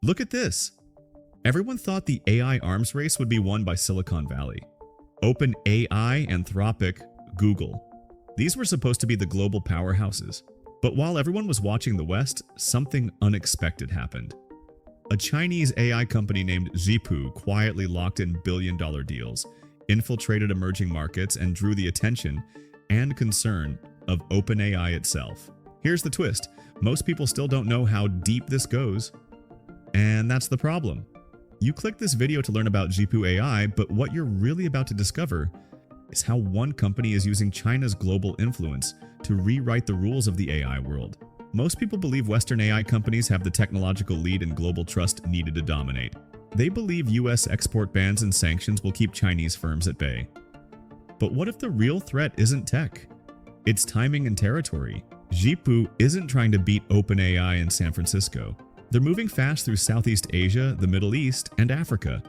Look at this. Everyone thought the AI arms race would be won by Silicon Valley. OpenAI, Anthropic, Google. These were supposed to be the global powerhouses. But while everyone was watching the West, something unexpected happened. A Chinese AI company named Zhipu quietly locked in billion-dollar deals, infiltrated emerging markets, and drew the attention and concern of OpenAI itself. Here's the twist. Most people still don't know how deep this goes, and that's the problem. You click this video to learn about Zhipu AI, but what you're really about to discover is how one company is using China's global influence to rewrite the rules of the AI world. Most people believe Western AI companies have the technological lead and global trust needed to dominate. They believe US export bans and sanctions will keep Chinese firms at bay. But what if the real threat isn't tech? It's timing and territory. Zhipu isn't trying to beat OpenAI in San Francisco. They're moving fast through Southeast Asia, the Middle East, and Africa,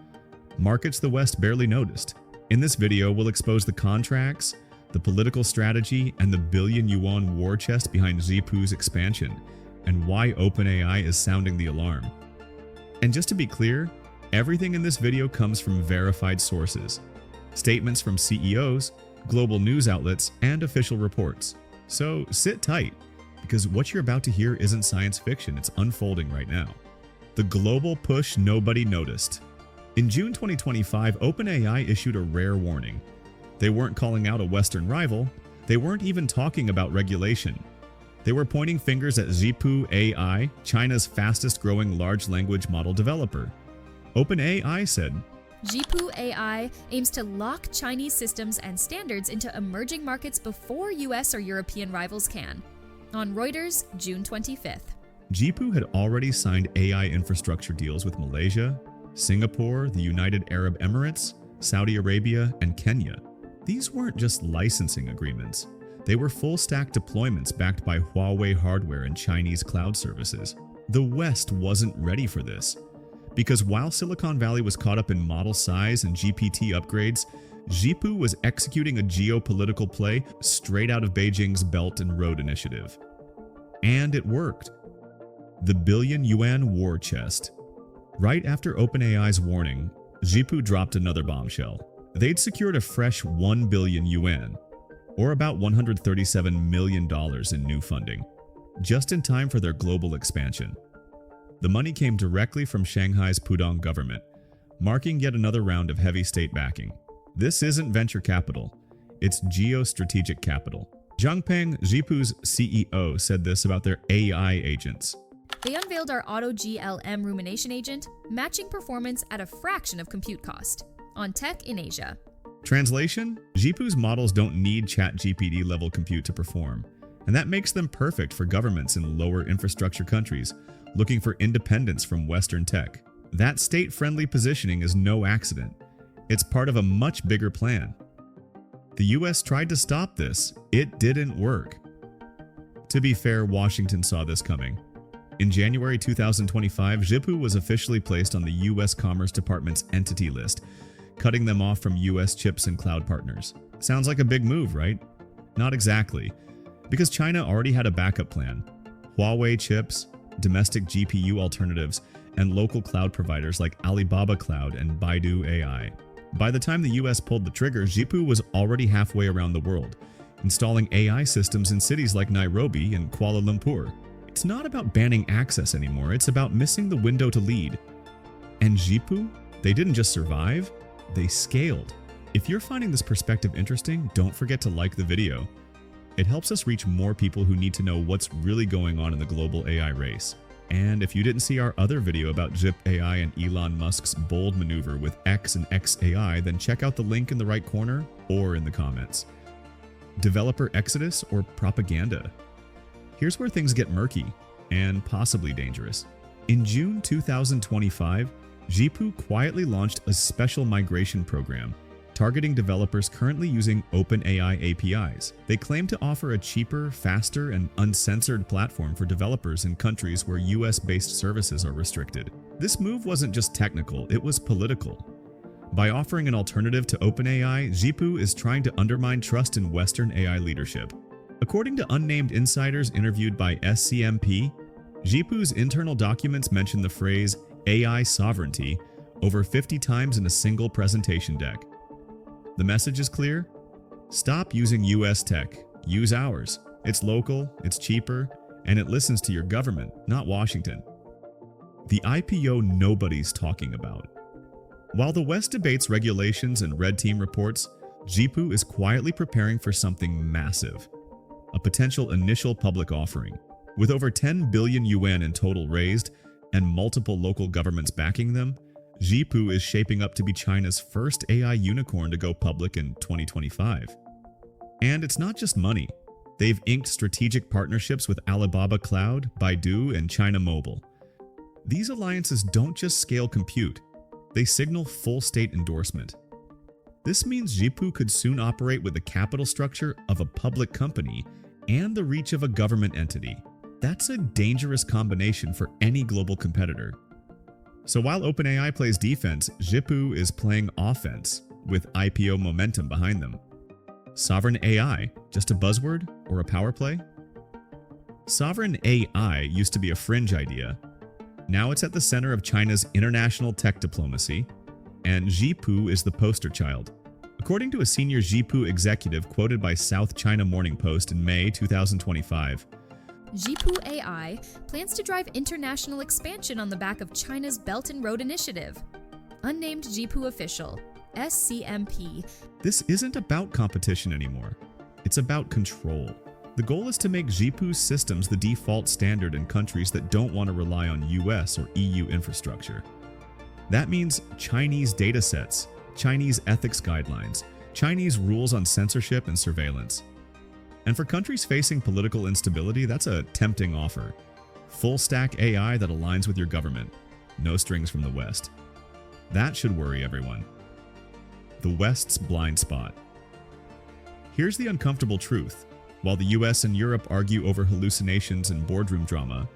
markets the West barely noticed. In this video, we'll expose the contracts, the political strategy, and the billion-yuan war chest behind Zhipu's expansion, and why OpenAI is sounding the alarm. And just to be clear, everything in this video comes from verified sources, statements from CEOs, global news outlets, and official reports. So sit tight, because what you're about to hear isn't science fiction, it's unfolding right now. The global push nobody noticed. In June 2025, OpenAI issued a rare warning. They weren't calling out a Western rival, they weren't even talking about regulation. They were pointing fingers at Zhipu AI, China's fastest growing large language model developer. OpenAI said, Zhipu AI aims to lock Chinese systems and standards into emerging markets before US or European rivals can. On Reuters, June 25th. Zhipu had already signed AI infrastructure deals with Malaysia, Singapore, the United Arab Emirates, Saudi Arabia, and Kenya. These weren't just licensing agreements. They were full-stack deployments backed by Huawei hardware and Chinese cloud services. The West wasn't ready for this, because while Silicon Valley was caught up in model size and GPT upgrades, Zhipu was executing a geopolitical play straight out of Beijing's Belt and Road Initiative. And it worked. The billion-yuan war chest. Right after OpenAI's warning, Zhipu dropped another bombshell. They'd secured a fresh 1 billion yuan, or about $137 million in new funding, just in time for their global expansion. The money came directly from Shanghai's Pudong government, marking yet another round of heavy state backing. This isn't venture capital, it's geostrategic capital. Zhangpeng, Zhipu's CEO, said this about their AI agents. They unveiled our Auto GLM rumination agent, matching performance at a fraction of compute cost, on tech in Asia. Translation: Zhipu's models don't need ChatGPT level compute to perform, and that makes them perfect for governments in lower infrastructure countries looking for independence from Western tech. That state-friendly positioning is no accident. It's part of a much bigger plan. The US tried to stop this. It didn't work. To be fair, Washington saw this coming. In January 2025, Zhipu was officially placed on the US Commerce Department's entity list, cutting them off from US chips and cloud partners. Sounds like a big move, right? Not exactly, because China already had a backup plan. Huawei chips, domestic GPU alternatives, and local cloud providers like Alibaba Cloud and Baidu AI. By the time the US pulled the trigger, Zhipu was already halfway around the world, installing AI systems in cities like Nairobi and Kuala Lumpur. It's not about banning access anymore, it's about missing the window to lead. And Zhipu, they didn't just survive, they scaled. If you're finding this perspective interesting, don't forget to like the video. It helps us reach more people who need to know what's really going on in the global AI race. And if you didn't see our other video about Zhipu AI and Elon Musk's bold maneuver with X and XAI, then check out the link in the right corner or in the comments. Developer exodus or propaganda? Here's where things get murky and possibly dangerous. In June 2025, Zhipu quietly launched a special migration program targeting developers currently using OpenAI APIs. They claim to offer a cheaper, faster, and uncensored platform for developers in countries where US-based services are restricted. This move wasn't just technical, it was political. By offering an alternative to OpenAI, Zhipu is trying to undermine trust in Western AI leadership. According to unnamed insiders interviewed by SCMP, Zhipu's internal documents mention the phrase AI sovereignty over 50 times in a single presentation deck. The message is clear: stop using US tech, use ours. It's local, it's cheaper, and it listens to your government, not Washington. The IPO nobody's talking about. While the West debates regulations and red team reports, Zhipu is quietly preparing for something massive: a potential initial public offering. With over 10 billion yuan in total raised and multiple local governments backing them, Zhipu is shaping up to be China's first AI unicorn to go public in 2025. And it's not just money. They've inked strategic partnerships with Alibaba Cloud, Baidu, and China Mobile. These alliances don't just scale compute, they signal full state endorsement. This means Zhipu could soon operate with the capital structure of a public company and the reach of a government entity. That's a dangerous combination for any global competitor. So while OpenAI plays defense, Zhipu is playing offense with IPO momentum behind them. Sovereign AI, just a buzzword or a power play? Sovereign AI used to be a fringe idea. Now it's at the center of China's international tech diplomacy, and Zhipu is the poster child. According to a senior Zhipu executive quoted by South China Morning Post in May 2025, Zhipu AI plans to drive international expansion on the back of China's Belt and Road Initiative. Unnamed Zhipu official, SCMP. This isn't about competition anymore. It's about control. The goal is to make Zhipu's systems the default standard in countries that don't want to rely on US or EU infrastructure. That means Chinese datasets, Chinese ethics guidelines, Chinese rules on censorship and surveillance. And for countries facing political instability, that's a tempting offer. Full stack AI that aligns with your government. No strings from the West. That should worry everyone. The West's blind spot. Here's the uncomfortable truth. While the US and Europe argue over hallucinations and boardroom drama,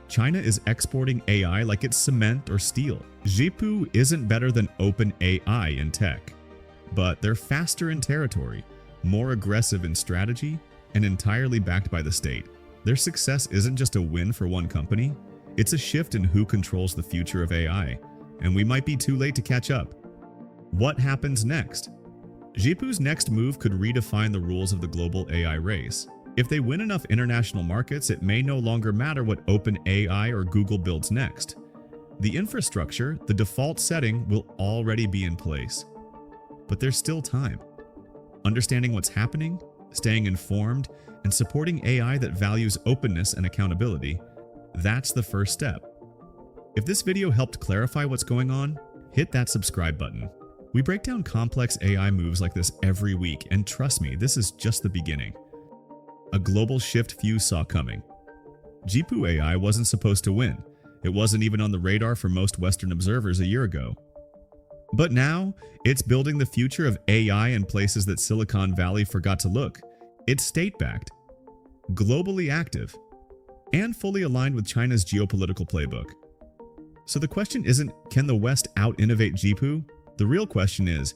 China is exporting AI like it's cement or steel. Zhipu isn't better than OpenAI in tech, but they're faster in territory, more aggressive in strategy, and entirely backed by the state. Their success isn't just a win for one company, it's a shift in who controls the future of AI, and we might be too late to catch up. What happens next? Zhipu's next move could redefine the rules of the global AI race. If they win enough international markets, it may no longer matter what OpenAI or Google builds next. The infrastructure, the default setting, will already be in place. But there's still time. Understanding what's happening, staying informed, and supporting AI that values openness and accountability, that's the first step. If this video helped clarify what's going on, hit that subscribe button. We break down complex AI moves like this every week, and trust me, this is just the beginning. A global shift few saw coming. Zhipu AI wasn't supposed to win. It wasn't even on the radar for most Western observers a year ago. But now, it's building the future of AI in places that Silicon Valley forgot to look. It's state-backed, globally active, and fully aligned with China's geopolitical playbook. So the question isn't, can the West out-innovate Zhipu? The real question is,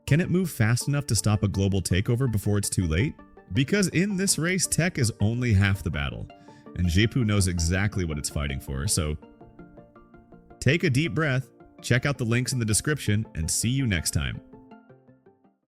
can it move fast enough to stop a global takeover before it's too late? Because in this race, tech is only half the battle, and Zhipu knows exactly what it's fighting for, so take a deep breath, check out the links in the description, and see you next time.